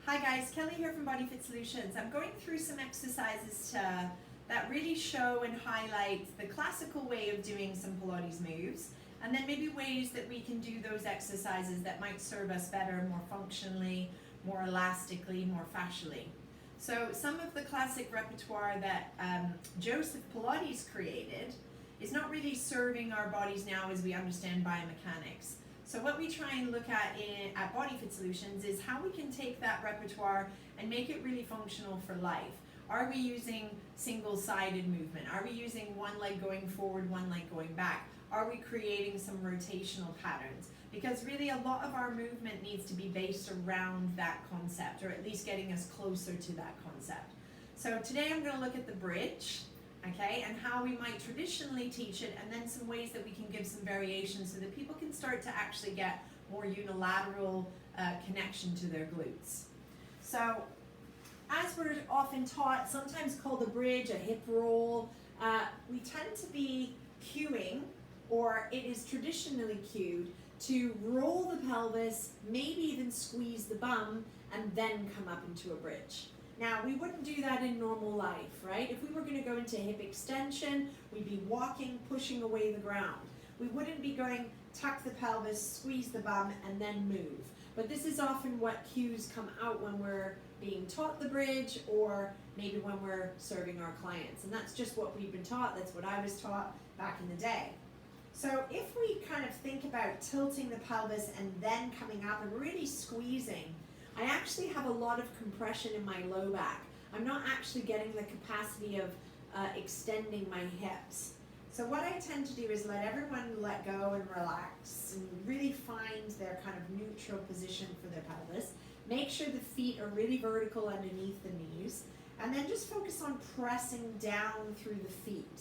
Hi guys, Kelly here from Body Fit Solutions. I'm going through some exercises that really show and highlight the classical way of doing some Pilates moves, and then maybe ways that we can do those exercises that might serve us better, more functionally, more elastically, more fascially. So some of the classic repertoire that Joseph Pilates created is not really serving our bodies now as we understand biomechanics. So what we try and look at at Body Fit Solutions is how we can take that repertoire and make it really functional for life. Are we using single-sided movement? Are we using one leg going forward, one leg going back? Are we creating some rotational patterns? Because really a lot of our movement needs to be based around that concept, or at least getting us closer to that concept. So today I'm going to look at the bridge, okay, and how we might traditionally teach it, and then some ways that we can give some variations so that people can start to actually get more unilateral connection to their glutes. So as we're often taught, sometimes called a bridge, a hip roll, we tend to be cueing, or it is traditionally cued, to roll the pelvis, maybe even squeeze the bum, and then come up into a bridge. Now, we wouldn't do that in normal life, right? If we were going to go into hip extension, we'd be walking, pushing away the ground. We wouldn't be going, tuck the pelvis, squeeze the bum, and then move. But this is often what cues come out when we're being taught the bridge, or maybe when we're serving our clients. And that's just what we've been taught. That's what I was taught back in the day. So if we kind of think about tilting the pelvis and then coming up and really squeezing, I actually have a lot of compression in my low back. I'm not actually getting the capacity of extending my hips. So what I tend to do is let everyone let go and relax and really find their kind of neutral position for their pelvis. Make sure the feet are really vertical underneath the knees, and then just focus on pressing down through the feet.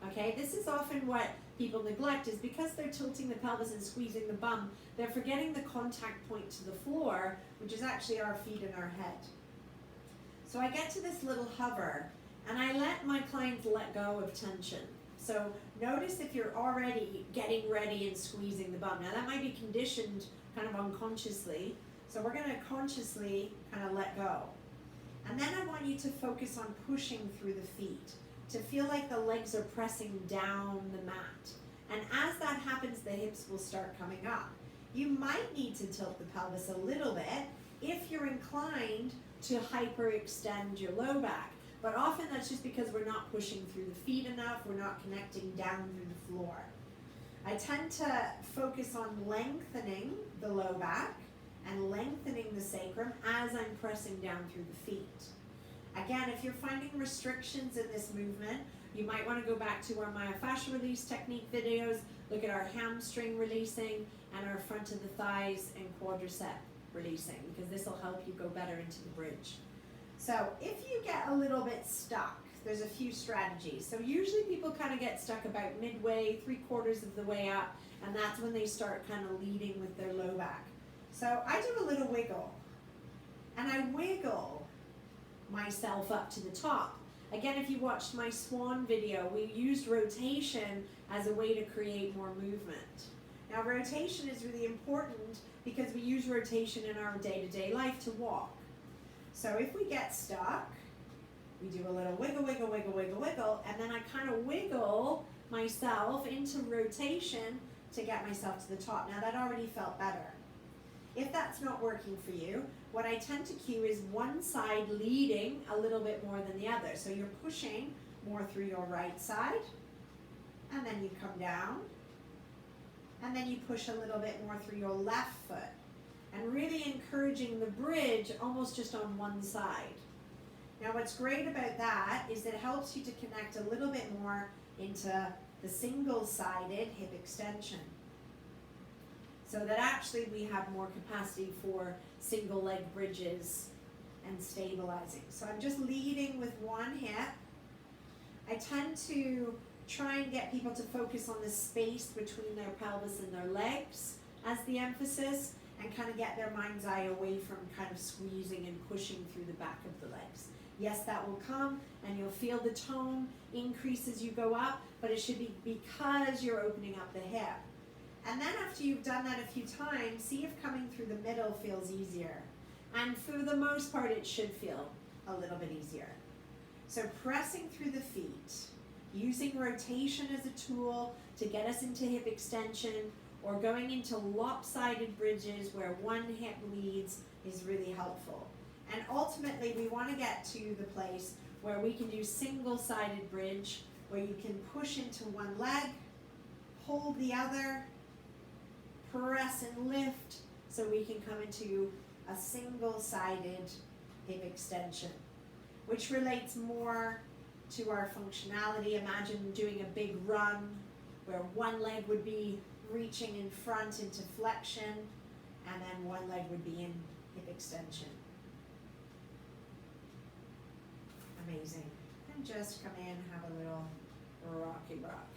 Okay, this is often what people neglect, is because they're tilting the pelvis and squeezing the bum, they're forgetting the contact point to the floor, which is actually our feet and our head. So I get to this little hover, and I let my clients let go of tension. So notice if you're already getting ready and squeezing the bum. Now that might be conditioned kind of unconsciously, so we're going to consciously kind of let go. And then I want you to focus on pushing through the feet, to feel like the legs are pressing down the mat. And as that happens, the hips will start coming up. You might need to tilt the pelvis a little bit if you're inclined to hyperextend your low back. But often that's just because we're not pushing through the feet enough, we're not connecting down through the floor. I tend to focus on lengthening the low back and lengthening the sacrum as I'm pressing down through the feet. Again, if you're finding restrictions in this movement, you might want to go back to our myofascial release technique videos, look at our hamstring releasing and our front of the thighs and quadricep releasing, because this will help you go better into the bridge. So if you get a little bit stuck, there's a few strategies. So usually people kind of get stuck about midway, 3/4 of the way up, and that's when they start kind of leading with their low back. So I do a little wiggle, and I wiggle myself up to the top. Again, if you watched my swan video, we used rotation as a way to create more movement. Now, rotation is really important because we use rotation in our day-to-day life to walk. So if we get stuck, we do a little wiggle, wiggle, wiggle, wiggle, wiggle, and then I kind of wiggle myself into rotation to get myself to the top. Now, that already felt better. If that's not working for you, what I tend to cue is one side leading a little bit more than the other. So you're pushing more through your right side, and then you come down, and then you push a little bit more through your left foot, and really encouraging the bridge almost just on one side. Now what's great about that is it helps you to connect a little bit more into the single-sided hip extension, so that actually we have more capacity for single leg bridges and stabilizing. So I'm just leading with one hip. I tend to try and get people to focus on the space between their pelvis and their legs as the emphasis, and kind of get their mind's eye away from kind of squeezing and pushing through the back of the legs. Yes, that will come, and you'll feel the tone increase as you go up, but it should be because you're opening up the hip. And then after you've done that a few times, see if coming through the middle feels easier. And for the most part, it should feel a little bit easier. So pressing through the feet, using rotation as a tool to get us into hip extension, or going into lopsided bridges where one hip leads is really helpful. And ultimately, we want to get to the place where we can do single-sided bridge, where you can push into one leg, hold the other, press and lift, so we can come into a single-sided hip extension, which relates more to our functionality. Imagine doing a big run where one leg would be reaching in front into flexion, and then one leg would be in hip extension. Amazing. And just come in and have a little rocky rock.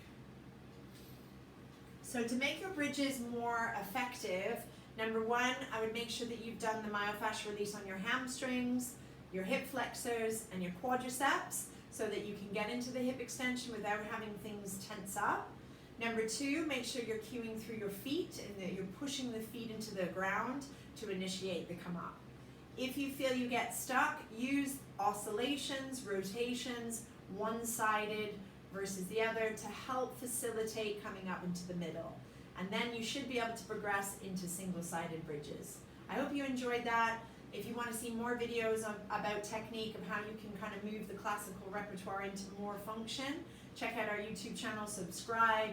So to make your bridges more effective, number one, I would make sure that you've done the myofascial release on your hamstrings, your hip flexors, and your quadriceps, so that you can get into the hip extension without having things tense up. Number two, make sure you're cueing through your feet and that you're pushing the feet into the ground to initiate the come up. If you feel you get stuck, use oscillations, rotations, one-sided versus the other to help facilitate coming up into the middle. And then you should be able to progress into single-sided bridges. I hope you enjoyed that. If you want to see more videos about technique of how you can kind of move the classical repertoire into more function, check out our YouTube channel, subscribe,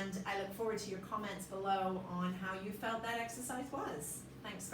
and I look forward to your comments below on how you felt that exercise was. Thanks very much.